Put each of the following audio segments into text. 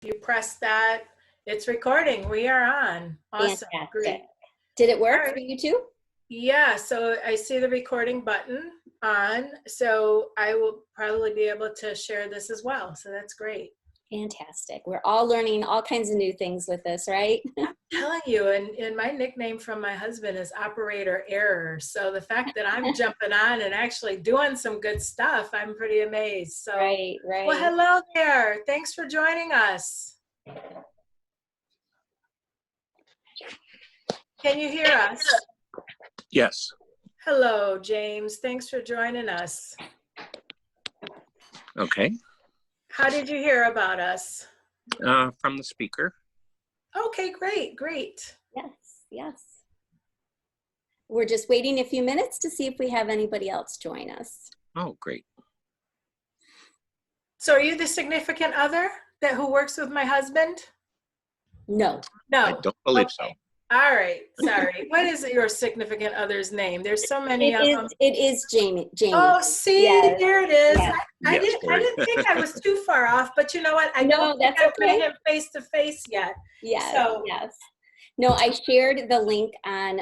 you press that, it's recording. We are on. Awesome. Fantastic. Great. Did it work All right. for you too? Yeah, so I see the recording button on, so I will probably be able to share this as well. So that's great. Fantastic. We're all learning all kinds of new things with this, right? I'm telling you, and my nickname from my husband is Operator Error. So the fact that I'm jumping on and actually doing some good stuff, I'm pretty amazed. So, Right. well, hello there. Thanks for joining us. Can you hear us? Yes. Hello, James. Thanks for joining us. Okay. How did you hear about us? From the speaker. Okay, great. Yes. We're just waiting a few minutes to see if we have anybody else join us. Oh, great. So are you the significant other who works with my husband? No. I don't believe so. All right, sorry. What is your significant other's name? There's so many of them. It is Jamie. Oh, see, Yes. there it is. Yes. I didn't think I was too far off, but you know what? I don't think that's I've okay. met him face to face yet. Yes. So. Yes. No, I shared the link on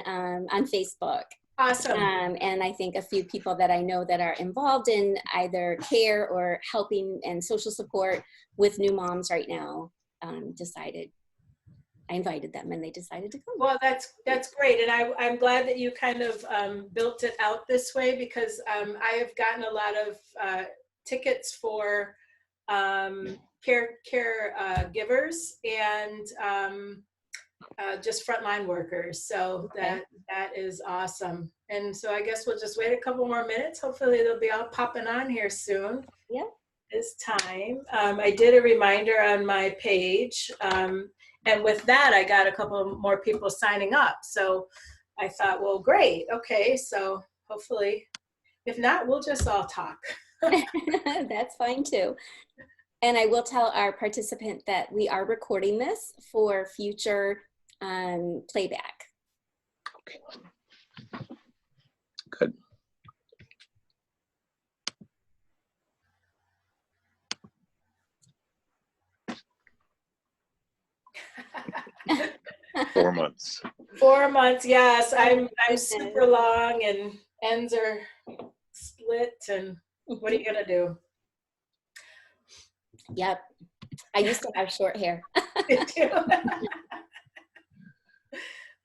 Facebook. Awesome. And I think a few people that I know that are involved in either care or helping and social support with new moms right now I invited them and they decided to come. Well, that's great. And I'm glad that you kind of built it out this way, because I have gotten a lot of tickets for care givers and just frontline workers. So that is awesome. And so I guess we'll just wait a couple more minutes. Hopefully they'll be all popping on here soon. Yeah. This time. I did a reminder on my page. And with that, I got a couple more people signing up. So I thought, well, great. Okay. So hopefully, if not, we'll just all talk. That's fine too. And I will tell our participant that we are recording this for future playback. Okay. Good. Four months. 4 months, yes. I'm super long and ends are split, and what are you gonna do? Yep. I used to have short hair.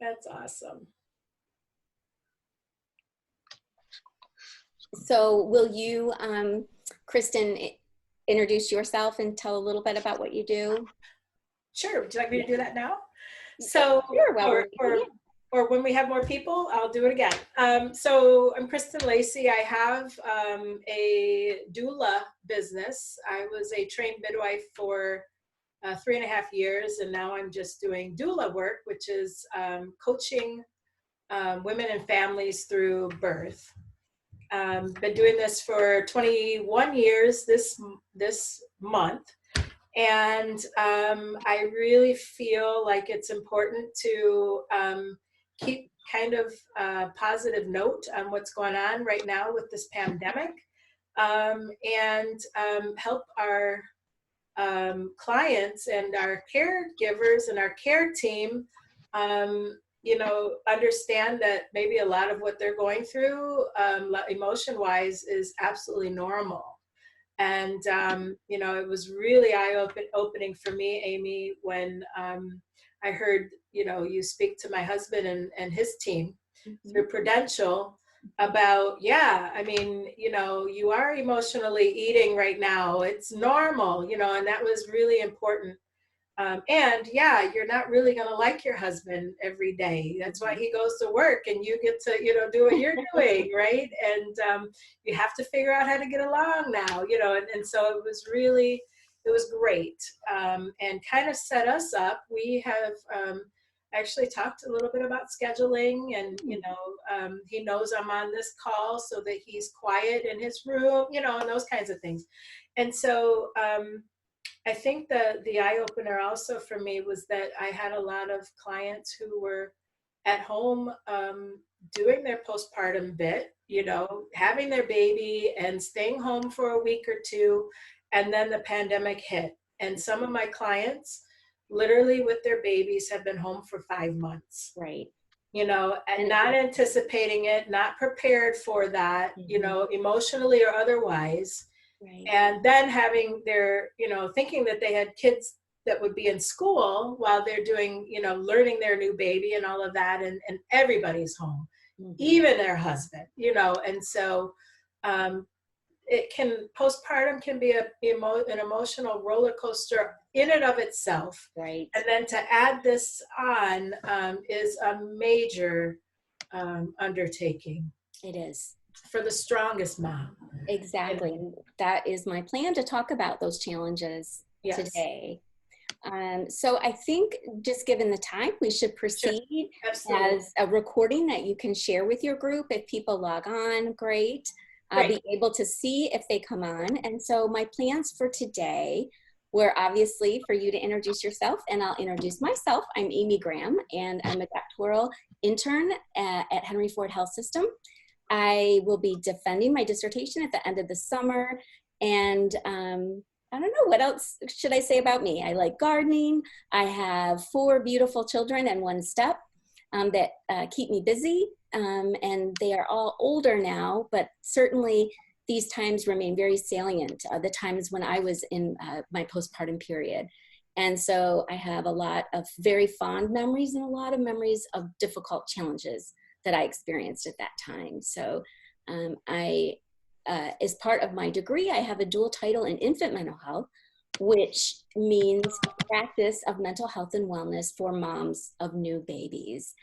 That's awesome. So will you, Kristen, introduce yourself and tell a little bit about what you do? Sure. Would you like me to do that now? So, sure, or when we have more people, I'll do it again. So I'm Kristen Lacey. I have a doula business. I was a trained midwife for 3.5 years, and now I'm just doing doula work, which is coaching women and families through birth. Been doing this for 21 years this month. And I really feel like it's important to keep kind of a positive note on what's going on right now with this pandemic, and help our clients and our caregivers and our care team, understand that maybe a lot of what they're going through emotion-wise is absolutely normal. And, it was really eye-opening for me, Amy, when I heard, you speak to my husband and his team through Prudential about, you are emotionally eating right now. It's normal, and that was really important. And you're not really going to like your husband every day. That's why he goes to work and you get to, do what you're doing, right? And you have to figure out how to get along now, and so it was great, and kind of set us up. We have actually talked a little bit about scheduling, and, he knows I'm on this call so that he's quiet in his room, and those kinds of things. And so, I think the eye-opener also for me was that I had a lot of clients who were at home doing their postpartum bit, having their baby and staying home for a week or two, and then the pandemic hit. And some of my clients, literally with their babies, have been home for 5 months. Right. You know, and And- not anticipating it, not prepared for that, you know, emotionally or otherwise. Right. And then having their, you know, thinking that they had kids that would be in school while they're doing, you know, learning their new baby and all of that. And everybody's home, even their husband, you know. And so postpartum can be an emotional roller coaster in and of itself. Right. And then to add this on is a major undertaking. It is. For the strongest mom. Exactly. And that is my plan, to talk about those challenges today. So I think, just given the time, we should proceed as a recording that you can share with your group. If people log on, great. Be able to see if they come on. And so my plans for today were obviously for you to introduce yourself, and I'll introduce myself. I'm Amy Graham, and I'm a doctoral intern at Henry Ford Health System. I will be defending my dissertation at the end of the summer. And I don't know, what else should I say about me? I like gardening. I have 4 beautiful children and 1 step that keep me busy. And they are all older now, but certainly these times remain very salient, the times when I was in my postpartum period. And so I have a lot of very fond memories and a lot of memories of difficult challenges that I experienced at that time. So as part of my degree, I have a dual title in infant mental health, which means practice of mental health and wellness for moms of new babies.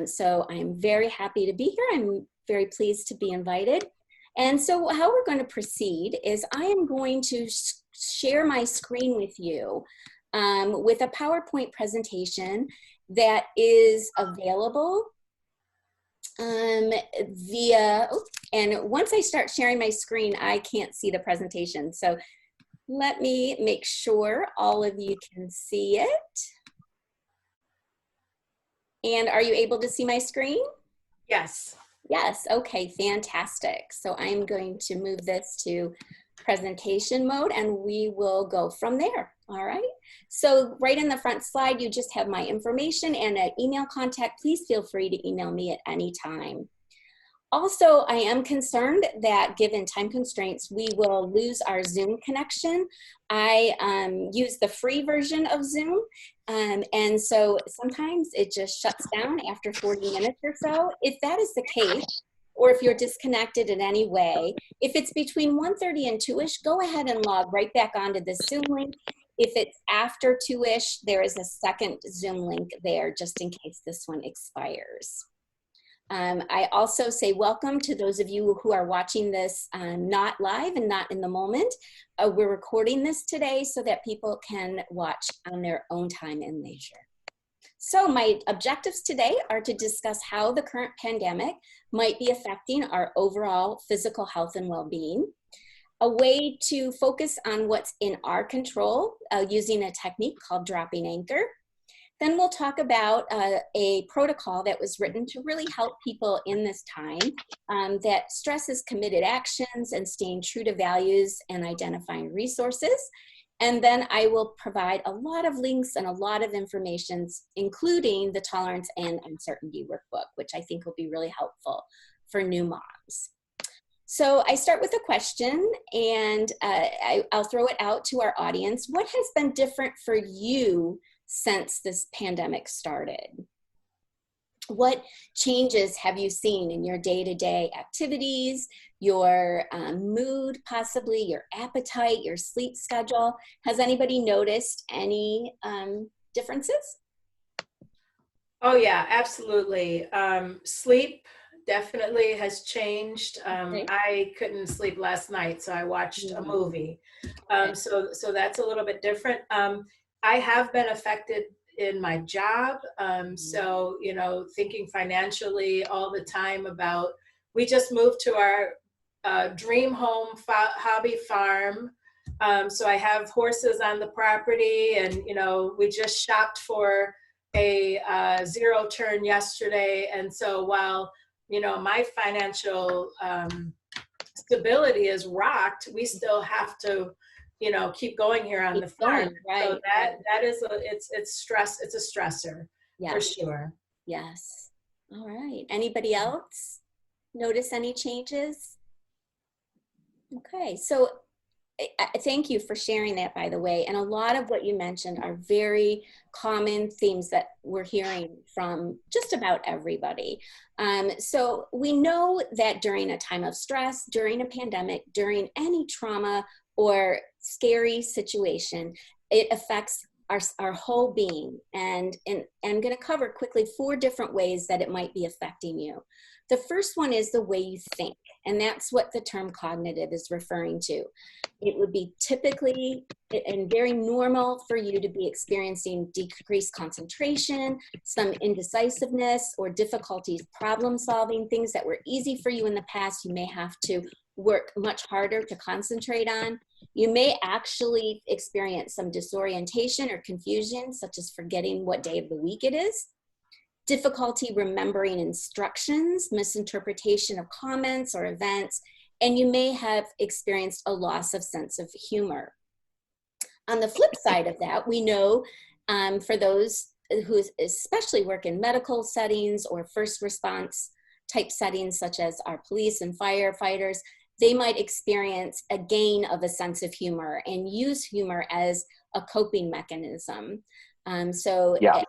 So I'm very happy to be here. I'm very pleased to be invited. And so how we're going to proceed is I am going to share my screen with you with a PowerPoint presentation that is available via, and once I start sharing my screen, I can't see the presentation. So let me make sure all of you can see it. And are you able to see my screen? Yes. Yes, okay, fantastic. So I'm going to move this to presentation mode and we will go from there, all right? So right in the front slide, you just have my information and an email contact. Please feel free to email me at any time. Also, I am concerned that given time constraints, we will lose our Zoom connection. I use the free version of Zoom, and so sometimes it just shuts down after 40 minutes or so. If that is the case, or if you're disconnected in any way, if it's between 1:30 and 2-ish, go ahead and log right back onto the Zoom link. If it's after 2-ish, there is a second Zoom link there just in case this one expires. I also say welcome to those of you who are watching this not live and not in the moment. We're recording this today so that people can watch on their own time and leisure. So my objectives today are to discuss how the current pandemic might be affecting our overall physical health and well-being, a way to focus on what's in our control using a technique called dropping anchor. Then we'll talk about a protocol that was written to really help people in this time that stresses committed actions and staying true to values and identifying resources. And then I will provide a lot of links and a lot of information, including the Tolerance and Uncertainty Workbook, which I think will be really helpful for new moms. So I start with a question, and I'll throw it out to our audience. What has been different for you since this pandemic started? What changes have you seen in your day-to-day activities, your mood, possibly your appetite, your sleep schedule? Has anybody noticed any differences? Oh yeah, absolutely. Sleep definitely has changed. I couldn't sleep last night, so I watched a movie. So that's a little bit different. I have been affected in my job. So, you know, thinking financially all the time about, we just moved to our dream home hobby farm. So I have horses on the property, and, you know, we just shopped for a zero turn yesterday. And so while, you know, my financial stability is rocked, we still have to you know, keep going here on the Keep farm. going, So right, that right. that is it's stress. It's a stressor for Yes, sure. yes. All right. Anybody else notice any changes? Okay, so thank you for sharing that, by the way. And a lot of what you mentioned are very common themes that we're hearing from just about everybody. So we know that during a time of stress, during a pandemic, during any trauma or scary situation, it affects our whole being. And I'm going to cover quickly 4 different ways that it might be affecting you. The first one is the way you think, and that's what the term cognitive is referring to. It would be typically and very normal for you to be experiencing decreased concentration, some indecisiveness or difficulties problem solving. Things that were easy for you in the past, you may have to work much harder to concentrate on. You may actually experience some disorientation or confusion, such as forgetting what day of the week it is, difficulty remembering instructions, misinterpretation of comments or events, and you may have experienced a loss of sense of humor. On the flip side of that, we know for those who especially work in medical settings or first response type settings, such as our police and firefighters, they might experience a gain of a sense of humor and use humor as a coping mechanism. Yeah.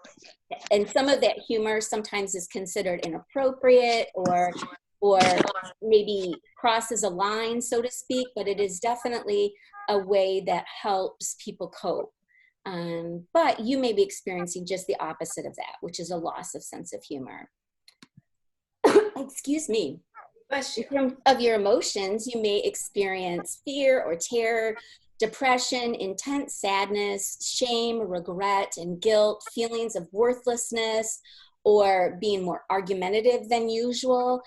And some of that humor sometimes is considered inappropriate or maybe crosses a line, so to speak, but it is definitely a way that helps people cope. But you may be experiencing just the opposite of that, which is a loss of sense of humor. Excuse me. Bless you. In terms of your emotions, you may experience fear or terror, depression, intense sadness, shame, regret, and guilt, feelings of worthlessness, or being more argumentative than usual.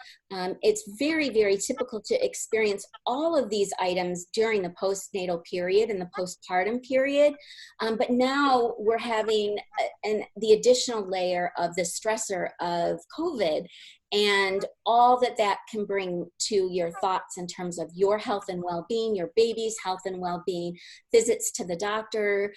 It's very, very typical to experience all of these items during the postnatal period and the postpartum period. But now we're having the additional layer of the stressor of COVID and all that that can bring to your thoughts in terms of your health and well-being, your baby's health and well-being, visits to the doctor.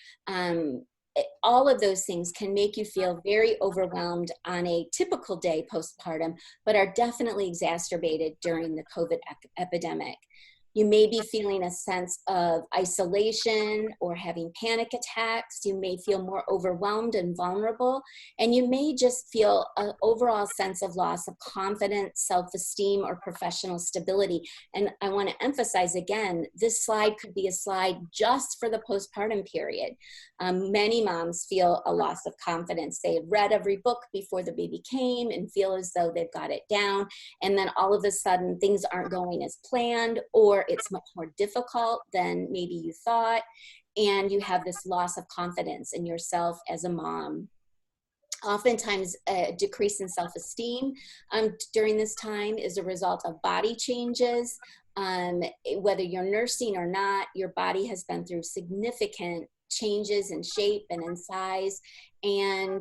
All of those things can make you feel very overwhelmed on a typical day postpartum, but are definitely exacerbated during the COVID epidemic. You may be feeling a sense of isolation or having panic attacks. You may feel more overwhelmed and vulnerable, and you may just feel an overall sense of loss of confidence, self-esteem, or professional stability. And I want to emphasize again, this slide could be a slide just for the postpartum period. Many moms feel a loss of confidence. They have read every book before the baby came and feel as though they've got it down. And then all of a sudden things aren't going as planned, or it's much more difficult than maybe you thought. And you have this loss of confidence in yourself as a mom. Oftentimes, a decrease in self-esteem during this time is a result of body changes. Whether you're nursing or not, your body has been through significant changes in shape and in size. And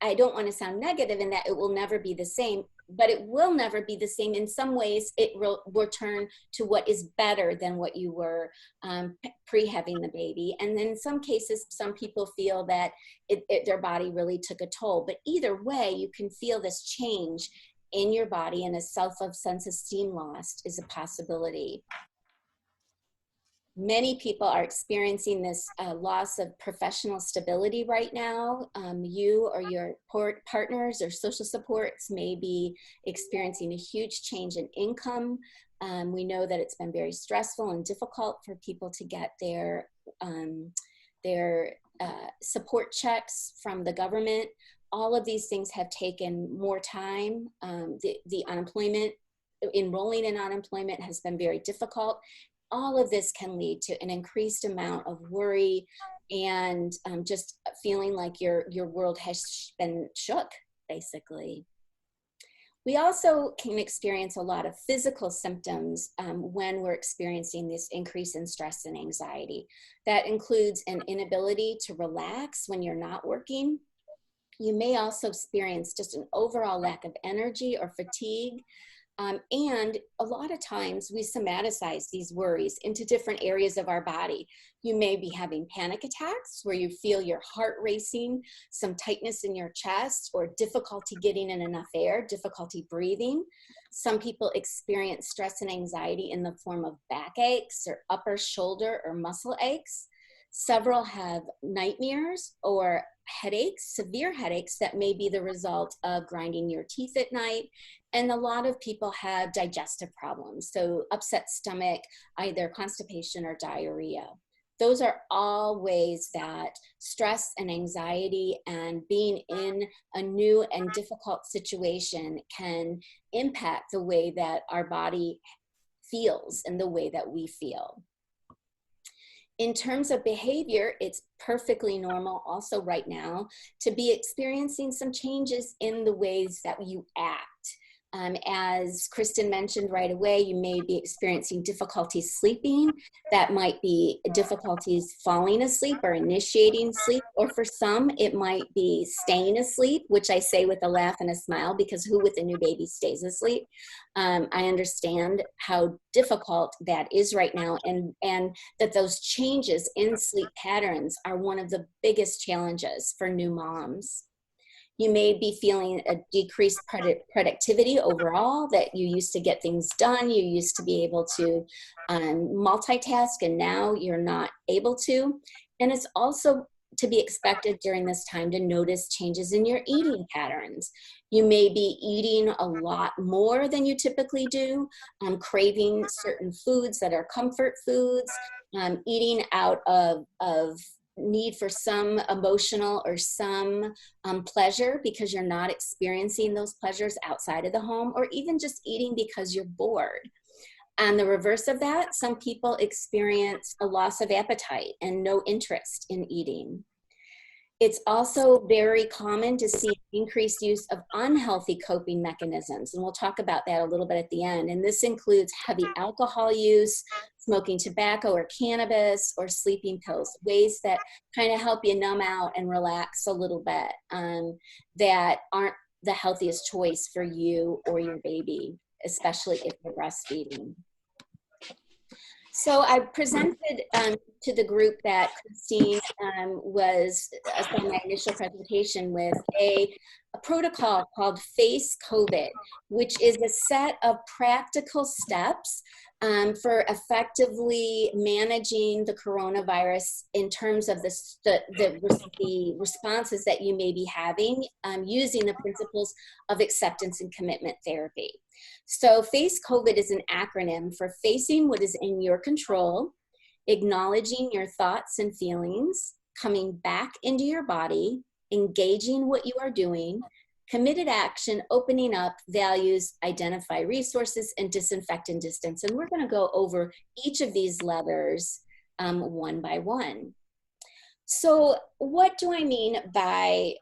I don't want to sound negative in that it will never be the same, but it will never be the same. In some ways, it will return to what is better than what you were pre-having the baby. And then in some cases, some people feel that their body really took a toll. But either way, you can feel this change in your body, and a self-esteem loss is a possibility. Many people are experiencing this loss of professional stability right now. You or your partners or social supports may be experiencing a huge change in income. We know that it's been very stressful and difficult for people to get their support checks from the government. All of these things have taken more time. The unemployment, enrolling in unemployment has been very difficult. All of this can lead to an increased amount of worry and just feeling like your world has been shook, basically. We also can experience a lot of physical symptoms when we're experiencing this increase in stress and anxiety. That includes an inability to relax when you're not working. You may also experience just an overall lack of energy or fatigue. And a lot of times we somaticize these worries into different areas of our body. You may be having panic attacks where you feel your heart racing, some tightness in your chest, or difficulty getting in enough air, difficulty breathing. Some people experience stress and anxiety in the form of backaches or upper shoulder or muscle aches. Several have nightmares or headaches, severe headaches that may be the result of grinding your teeth at night. And a lot of people have digestive problems, so upset stomach, either constipation or diarrhea. Those are all ways that stress and anxiety and being in a new and difficult situation can impact the way that our body feels and the way that we feel. In terms of behavior, it's perfectly normal also right now to be experiencing some changes in the ways that you act. As Kristen mentioned right away, you may be experiencing difficulties sleeping. That might be difficulties falling asleep or initiating sleep, or for some, it might be staying asleep, which I say with a laugh and a smile, because who with a new baby stays asleep? I understand how difficult that is right now, and that those changes in sleep patterns are one of the biggest challenges for new moms. You may be feeling a decreased productivity overall, that you used to get things done, you used to be able to multitask, and now you're not able to. And it's also to be expected during this time to notice changes in your eating patterns. You may be eating a lot more than you typically do, craving certain foods that are comfort foods, eating out of need for some emotional or some pleasure because you're not experiencing those pleasures outside of the home, or even just eating because you're bored. On the reverse of that, some people experience a loss of appetite and no interest in eating. It's also very common to see increased use of unhealthy coping mechanisms, and we'll talk about that a little bit at the end. And this includes heavy alcohol use, smoking tobacco or cannabis, or sleeping pills, ways that kind of help you numb out and relax a little bit, that aren't the healthiest choice for you or your baby, especially if you're breastfeeding. So I presented to the group that Christine was on my initial presentation with a protocol called Face COVID, which is a set of practical steps for effectively managing the coronavirus in terms of the responses that you may be having using the principles of acceptance and commitment therapy. So Face COVID is an acronym for facing what is in your control, acknowledging your thoughts and feelings, coming back into your body, engaging what you are doing, committed action, opening up, values, identify resources, and disinfect and distance. And we're going to go over each of these levers one by one. So what do I mean by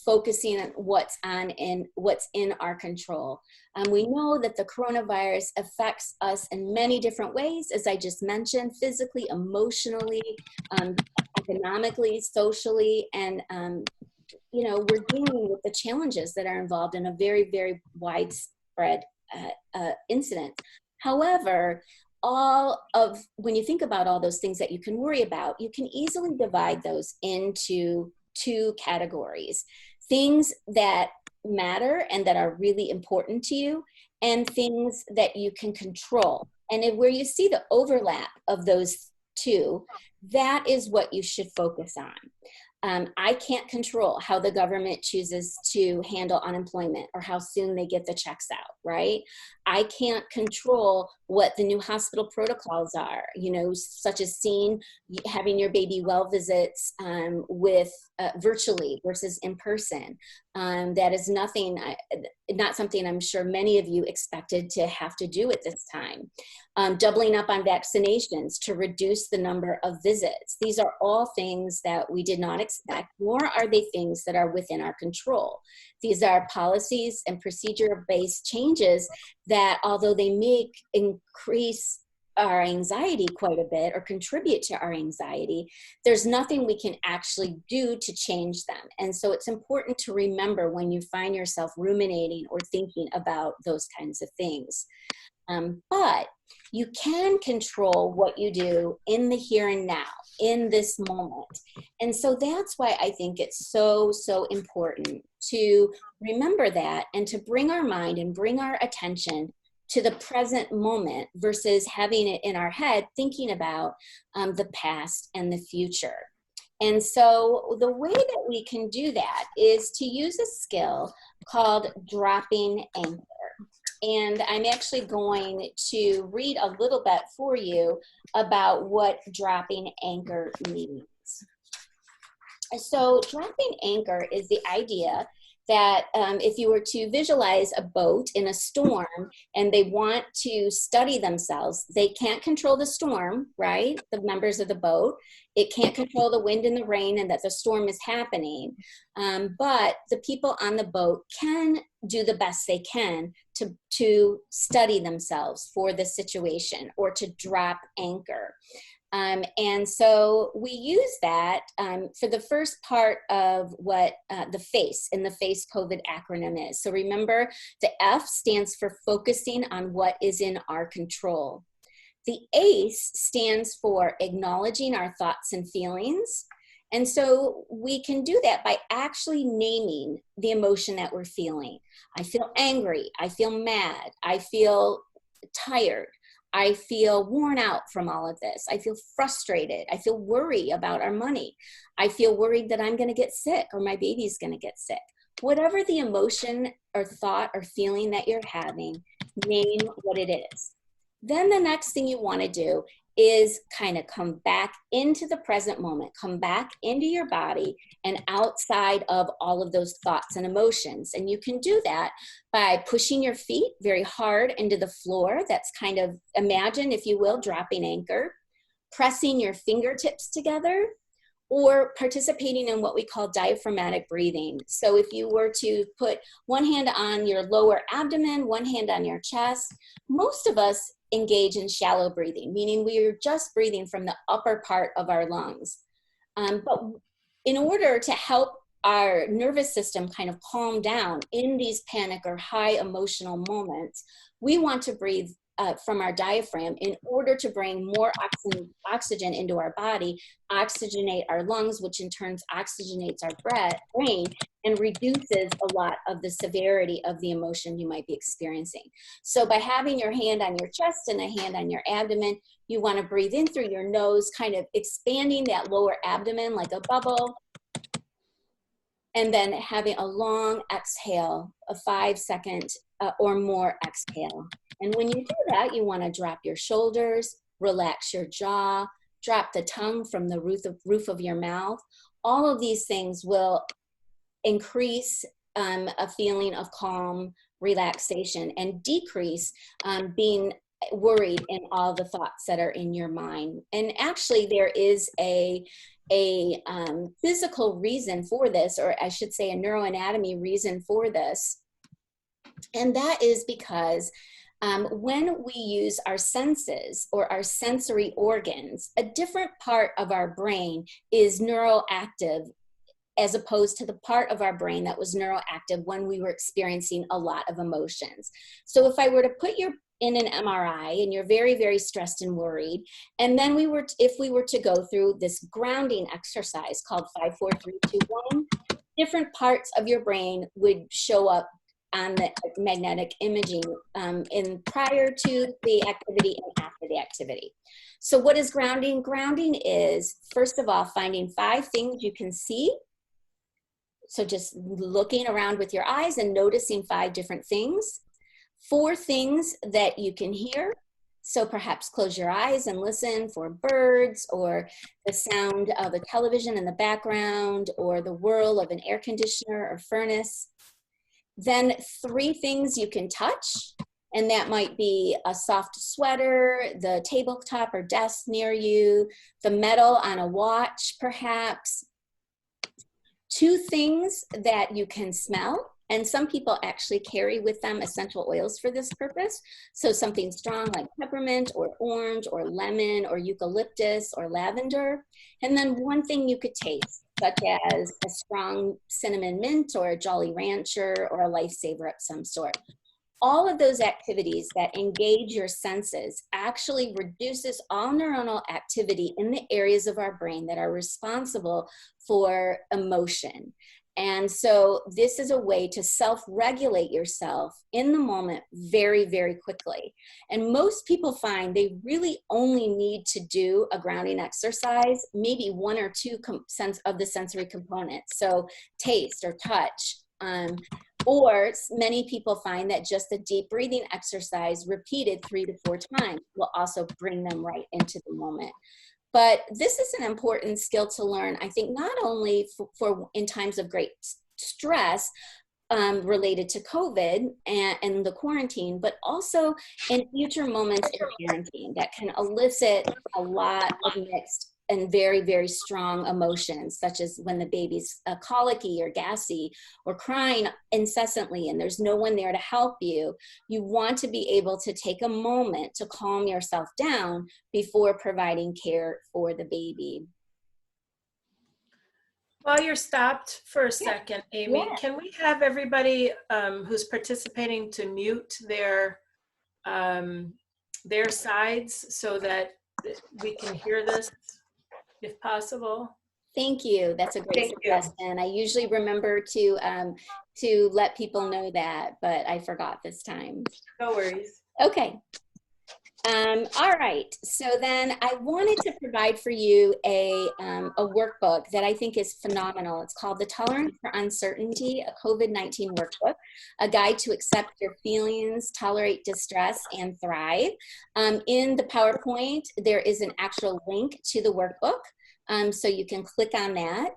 focusing on what's in our control? We know that the coronavirus affects us in many different ways, as I just mentioned, physically, emotionally, economically, socially, and we're dealing with the challenges that are involved in a very, very widespread incident. However, when you think about all those things that you can worry about, you can easily divide those into two categories: things that matter and that are really important to you, and things that you can control. And where you see the overlap of those two, that is what you should focus on. I can't control how the government chooses to handle unemployment or how soon they get the checks out, right? I can't control what the new hospital protocols are, such as having your baby well visits with virtually versus in person. That is not something I'm sure many of you expected to have to do at this time. Doubling up on vaccinations to reduce the number of visits. These are all things that we did not expect, nor are they things that are within our control. These are policies and procedure-based changes that, although they may increase our anxiety quite a bit or contribute to our anxiety, there's nothing we can actually do to change them. And so it's important to remember when you find yourself ruminating or thinking about those kinds of things. But you can control what you do in the here and now, in this moment. And so that's why I think it's so, so important to remember that and to bring our mind and bring our attention to the present moment versus having it in our head, thinking about the past and the future. And so the way that we can do that is to use a skill called dropping anchor. And I'm actually going to read a little bit for you about what dropping anchor means. So dropping anchor is the idea that if you were to visualize a boat in a storm and they want to study themselves, they can't control the storm, right? The members of the boat. It can't control the wind and the rain and that the storm is happening. But the people on the boat can do the best they can to study themselves for the situation or to drop anchor. And so we use that for the first part of what the FACE in the FACE COVID acronym is. So remember, the F stands for focusing on what is in our control. The ACE stands for acknowledging our thoughts and feelings. And so we can do that by actually naming the emotion that we're feeling. I feel angry. I feel mad. I feel tired. I feel worn out from all of this. I feel frustrated. I feel worried about our money. I feel worried that I'm going to get sick or my baby's going to get sick. Whatever the emotion or thought or feeling that you're having, name what it is. Then the next thing you want to do is kind of come back into the present moment, come back into your body and outside of all of those thoughts and emotions. And you can do that by pushing your feet very hard into the floor. That's kind of, imagine, if you will, dropping anchor, pressing your fingertips together, or participating in what we call diaphragmatic breathing. So if you were to put one hand on your lower abdomen, one hand on your chest, most of us engage in shallow breathing, meaning we are just breathing from the upper part of our lungs. But in order to help our nervous system kind of calm down in these panic or high emotional moments, we want to breathe from our diaphragm in order to bring more oxygen into our body, oxygenate our lungs, which in turn oxygenates our brain and reduces a lot of the severity of the emotion you might be experiencing. So by having your hand on your chest and a hand on your abdomen, you want to breathe in through your nose, kind of expanding that lower abdomen like a bubble, and then having a long exhale, a 5-second or more exhale. And when you do that, you want to drop your shoulders, relax your jaw, drop the tongue from the roof of your mouth. All of these things will increase a feeling of calm, relaxation, and decrease being worried in all the thoughts that are in your mind. And actually, there is a physical reason for this, or I should say a neuroanatomy reason for this. And that is because when we use our senses or our sensory organs, a different part of our brain is neuroactive as opposed to the part of our brain that was neuroactive when we were experiencing a lot of emotions. So if I were to put you in an MRI and you're very, very stressed and worried, and then if we were to go through this grounding exercise called 5, 4, 3, 2, 1, different parts of your brain would show up on the magnetic imaging in prior to the activity and after the activity. So what is grounding? Grounding is, first of all, finding 5 things you can see. So just looking around with your eyes and noticing 5 different things. 4 things that you can hear. So perhaps close your eyes and listen for birds or the sound of a television in the background or the whirl of an air conditioner or furnace. Then 3 things you can touch, and that might be a soft sweater, the tabletop or desk near you, the metal on a watch perhaps. 2 things that you can smell. And some people actually carry with them essential oils for this purpose. So something strong like peppermint or orange or lemon or eucalyptus or lavender. And then one thing you could taste, such as a strong cinnamon mint or a Jolly Rancher or a Lifesaver of some sort. All of those activities that engage your senses actually reduces all neuronal activity in the areas of our brain that are responsible for emotion. And so this is a way to self-regulate yourself in the moment very, very quickly. And most people find they really only need to do a grounding exercise, maybe one or two of the sensory components. So taste or touch, or many people find that just a deep breathing exercise repeated 3 to 4 times will also bring them right into the moment. But this is an important skill to learn, I think, not only for in times of great stress related to COVID and the quarantine, but also in future moments in parenting that can elicit a lot of mixed and very, very strong emotions, such as when the baby's colicky or gassy or crying incessantly and there's no one there to help you. You want to be able to take a moment to calm yourself down before providing care for the baby. While you're stopped for a Yeah. second, Amy, Yeah. can we have everybody who's participating to mute their sides so that we can hear this, if possible? Thank you. That's a great Thank you. suggestion. I usually remember to let people know that, but I forgot this time. No worries. Okay. All right. So then I wanted to provide for you a workbook that I think is phenomenal. It's called The Tolerance for Uncertainty, a COVID-19 workbook, a guide to accept your feelings, tolerate distress, and thrive. In the PowerPoint, there is an actual link to the workbook. So you can click on that.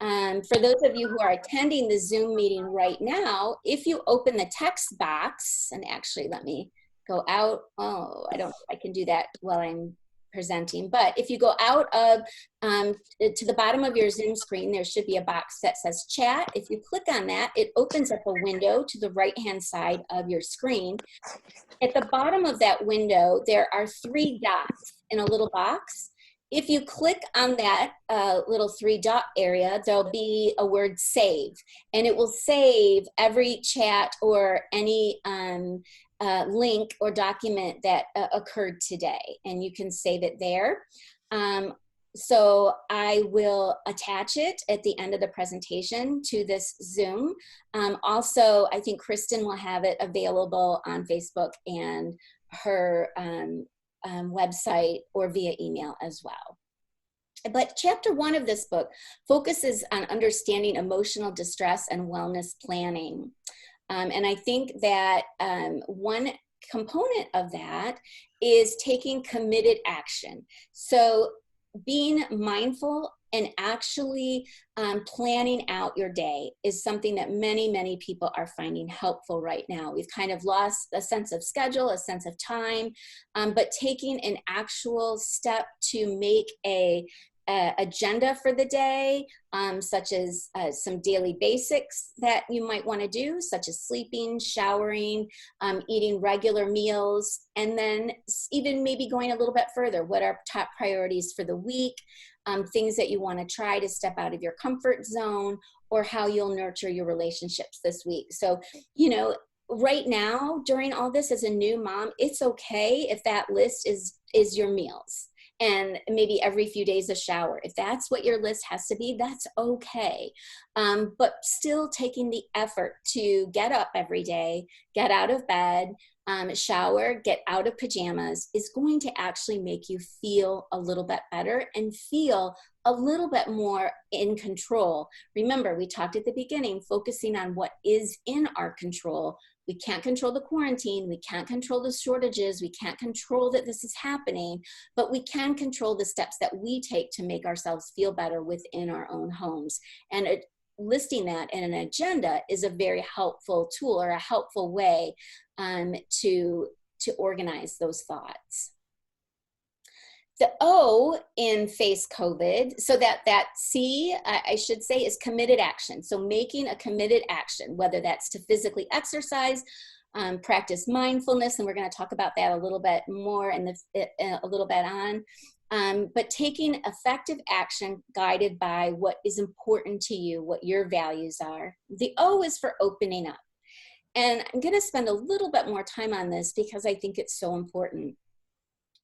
For those of you who are attending the Zoom meeting right now, if you open the text box, and actually let me go out. Oh, I don't know if I can do that while I'm presenting, but if you go out of to the bottom of your Zoom screen, there should be a box that says chat. If you click on that, it opens up a window to the right-hand side of your screen. At the bottom of that window, there are 3 dots in a little box. If you click on that little 3 dot area, there'll be a word save, and it will save every chat or any link or document that occurred today, and you can save it there. So I will attach it at the end of the presentation to this Zoom. Also, I think Kristen will have it available on Facebook and her website or via email as well. But chapter 1 of this book focuses on understanding emotional distress and wellness planning. And I think that one component of that is taking committed action. So being mindful and actually planning out your day is something that many, many people are finding helpful right now. We've kind of lost a sense of schedule, a sense of time, but taking an actual step to make a agenda for the day, such as some daily basics that you might want to do, such as sleeping, showering, eating regular meals, and then even maybe going a little bit further. What are top priorities for the week? Things that you want to try to step out of your comfort zone, or how you'll nurture your relationships this week. So, you know, right now during all this as a new mom, it's okay if that list is your meals. And maybe every few days a shower. If that's what your list has to be, that's okay. But still taking the effort to get up every day, get out of bed, shower, get out of pajamas is going to actually make you feel a little bit better and feel a little bit more in control. Remember, we talked at the beginning, focusing on what is in our control. We can't control the quarantine. We can't control the shortages. We can't control that this is happening, but we can control the steps that we take to make ourselves feel better within our own homes. And listing that in an agenda is a very helpful tool or a helpful way to organize those thoughts. The O in face COVID, so that C, I should say, is committed action. So making a committed action, whether that's to physically exercise, practice mindfulness, and we're going to talk about that a little bit more in a little bit on. But taking effective action guided by what is important to you, what your values are. The O is for opening up. And I'm going to spend a little bit more time on this because I think it's so important.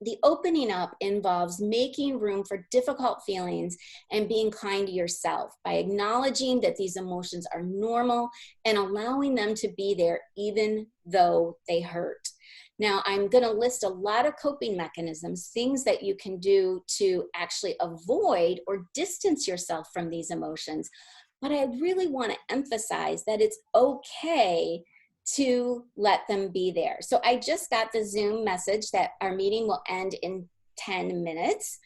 The opening up involves making room for difficult feelings and being kind to yourself by acknowledging that these emotions are normal and allowing them to be there even though they hurt. Now, I'm going to list a lot of coping mechanisms, things that you can do to actually avoid or distance yourself from these emotions. But I really want to emphasize that it's okay to let them be there. So I just got the Zoom message that our meeting will end in 10 minutes.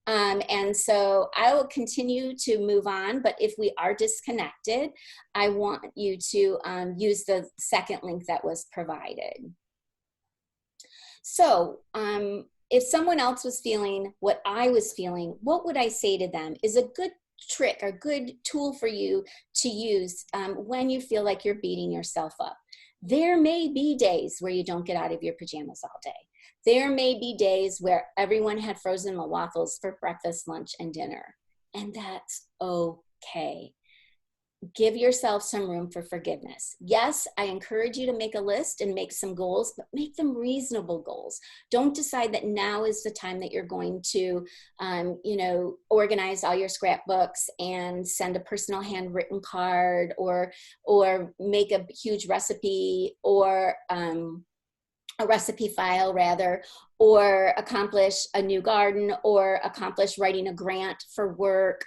And so I will continue to move on, but if we are disconnected, I want you to use the second link that was provided. So if someone else was feeling what I was feeling, what would I say to them is a good trick or good tool for you to use when you feel like you're beating yourself up. There may be days where you don't get out of your pajamas all day. There may be days where everyone had frozen waffles for breakfast, lunch, and dinner. And that's okay. Give yourself some room for forgiveness. Yes, I encourage you to make a list and make some goals, but make them reasonable goals. Don't decide that now is the time that you're going to, organize all your scrapbooks and send a personal handwritten card or make a huge recipe or a recipe file rather, or accomplish a new garden or accomplish writing a grant for work.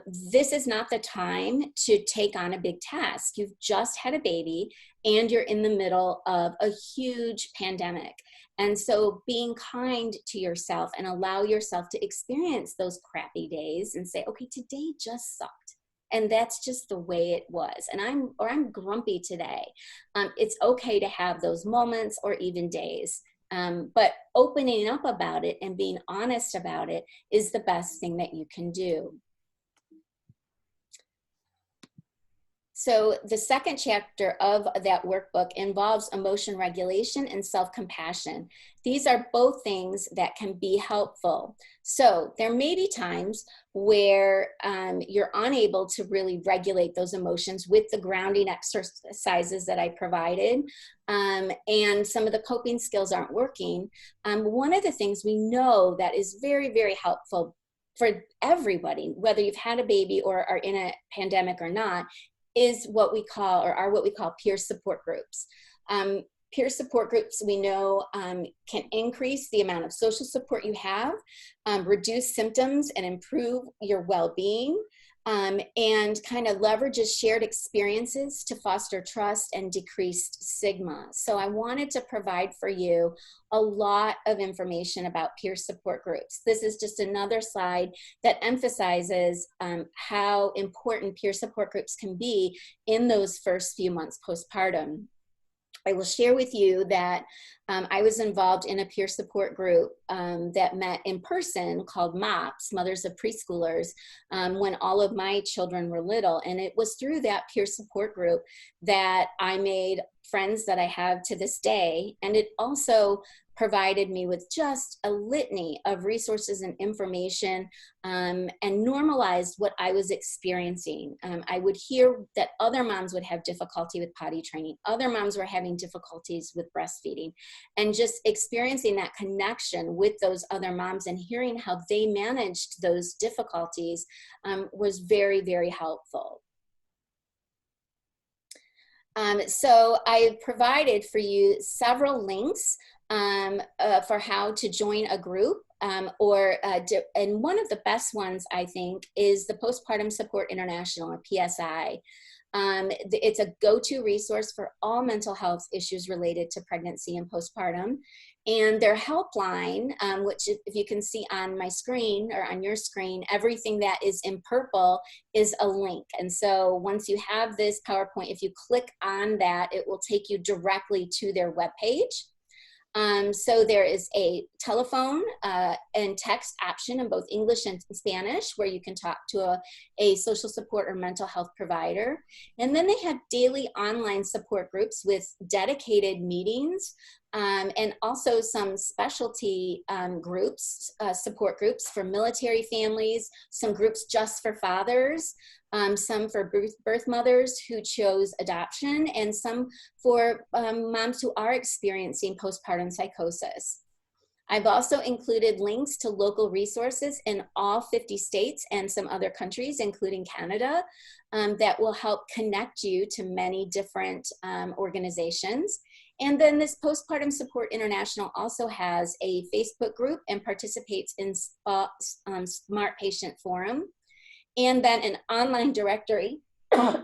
This is not the time to take on a big task. You've just had a baby and you're in the middle of a huge pandemic. And so being kind to yourself and allow yourself to experience those crappy days and say, okay, today just sucked. And that's just the way it was. And I'm grumpy today. It's okay to have those moments or even days. But opening up about it and being honest about it is the best thing that you can do. So the second chapter of that workbook involves emotion regulation and self-compassion. These are both things that can be helpful. So there may be times where you're unable to really regulate those emotions with the grounding exercises that I provided, and some of the coping skills aren't working. One of the things we know that is very, very helpful for everybody, whether you've had a baby or are in a pandemic or not, is what we call, or are what we call, peer support groups. Peer support groups, we know, can increase the amount of social support you have, reduce symptoms and improve your well-being, and kind of leverages shared experiences to foster trust and decreased stigma. So I wanted to provide for you a lot of information about peer support groups. This is just another slide that emphasizes how important peer support groups can be in those first few months postpartum. I will share with you that I was involved in a peer support group that met in person called MOPS, Mothers of Preschoolers, when all of my children were little. And it was through that peer support group that I made friends that I have to this day. And it also provided me with just a litany of resources and information, and normalized what I was experiencing. I would hear that other moms would have difficulty with potty training. Other moms were having difficulties with breastfeeding, and just experiencing that connection with those other moms and hearing how they managed those difficulties was very, very helpful. So I provided for you several links for how to join a group, and one of the best ones, I think, is the Postpartum Support International, or PSI. It's a go-to resource for all mental health issues related to pregnancy and postpartum. And their helpline, which if you can see on my screen or on your screen, everything that is in purple is a link. And so once you have this PowerPoint, if you click on that, it will take you directly to their webpage. So there is a telephone and text option in both English and Spanish where you can talk to a social support or mental health provider. And then they have daily online support groups with dedicated meetings and also some specialty groups, support groups for military families, some groups just for fathers, some for birth mothers who chose adoption, and some for moms who are experiencing postpartum psychosis. I've also included links to local resources in all 50 states and some other countries, including Canada, that will help connect you to many different organizations. And then this Postpartum Support International also has a Facebook group and participates in Smart Patient Forum, and then an online directory,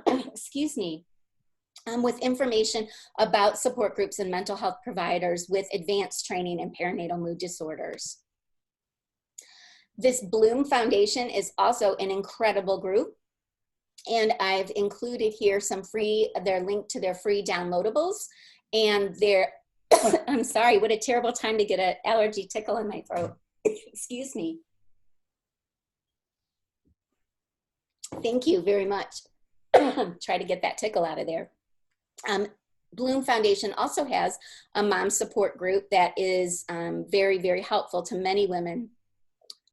excuse me, with information about support groups and mental health providers with advanced training in perinatal mood disorders. This Bloom Foundation is also an incredible group, and I've included here their link to their free downloadables and their, I'm sorry, what a terrible time to get an allergy tickle in my throat. Excuse me. Thank you very much. Try to get that tickle out of there. Bloom Foundation also has a mom support group that is very, very helpful to many women.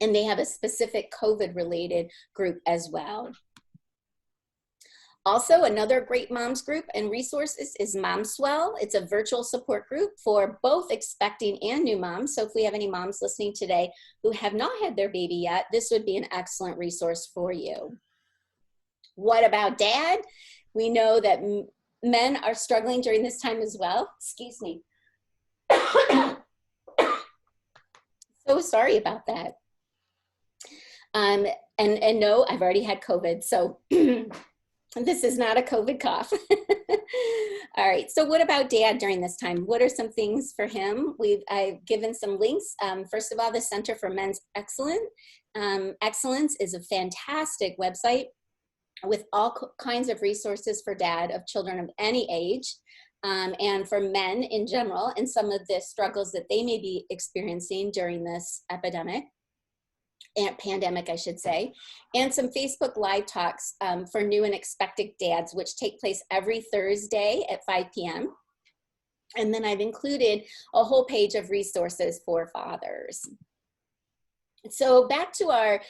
And they have a specific COVID-related group as well. Also, another great moms group and resources is MomSwell. It's a virtual support group for both expecting and new moms. So if we have any moms listening today who have not had their baby yet, this would be an excellent resource for you. What about dad? We know that men are struggling during this time as well. Excuse me. So sorry about that. And no, I've already had COVID, so this is not a COVID cough. All right, so what about dad during this time? What are some things for him? I've given some links. First of all, the Center for Men's Excellence is a fantastic website with all kinds of resources for dad of children of any age, and for men in general, and some of the struggles that they may be experiencing during this epidemic. And pandemic, I should say, and some Facebook Live talks for new and expectant dads, which take place every Thursday at 5 p.m. And then I've included a whole page of resources for fathers. So back to our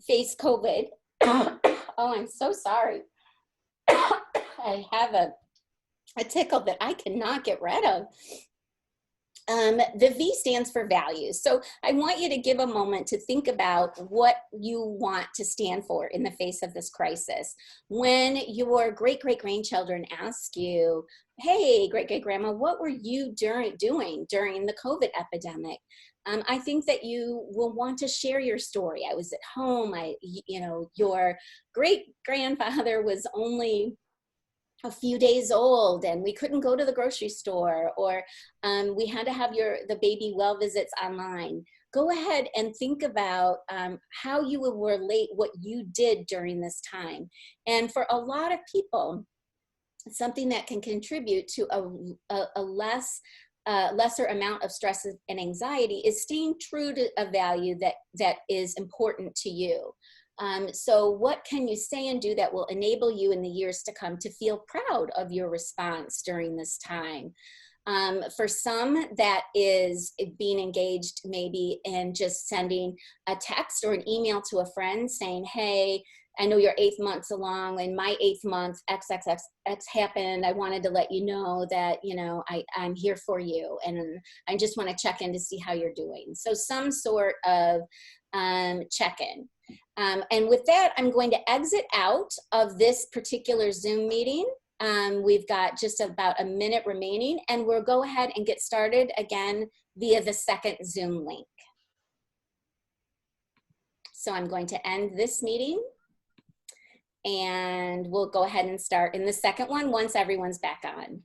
face COVID. Oh, I'm so sorry. I have a tickle that I cannot get rid of. The V stands for values. So I want you to give a moment to think about what you want to stand for in the face of this crisis. When your great-great-grandchildren ask you, hey, great-great-grandma, what were you doing during the COVID epidemic? I think that you will want to share your story. I was at home. Your great-grandfather was only a few days old and we couldn't go to the grocery store, or we had to have the baby well visits online. Go ahead and think about how you will relate what you did during this time. And for a lot of people, something that can contribute to a lesser amount of stress and anxiety is staying true to a value that is important to you. So what can you say and do that will enable you in the years to come to feel proud of your response during this time? For some, that is being engaged maybe in just sending a text or an email to a friend saying, hey, I know you're 8 months along, and my 8th month XXX happened. I wanted to let you know that, I'm here for you, and I just want to check in to see how you're doing. So some sort of check-in. And with that, I'm going to exit out of this particular Zoom meeting. We've got just about a minute remaining, and we'll go ahead and get started again via the second Zoom link. So I'm going to end this meeting, and we'll go ahead and start in the second one once everyone's back on.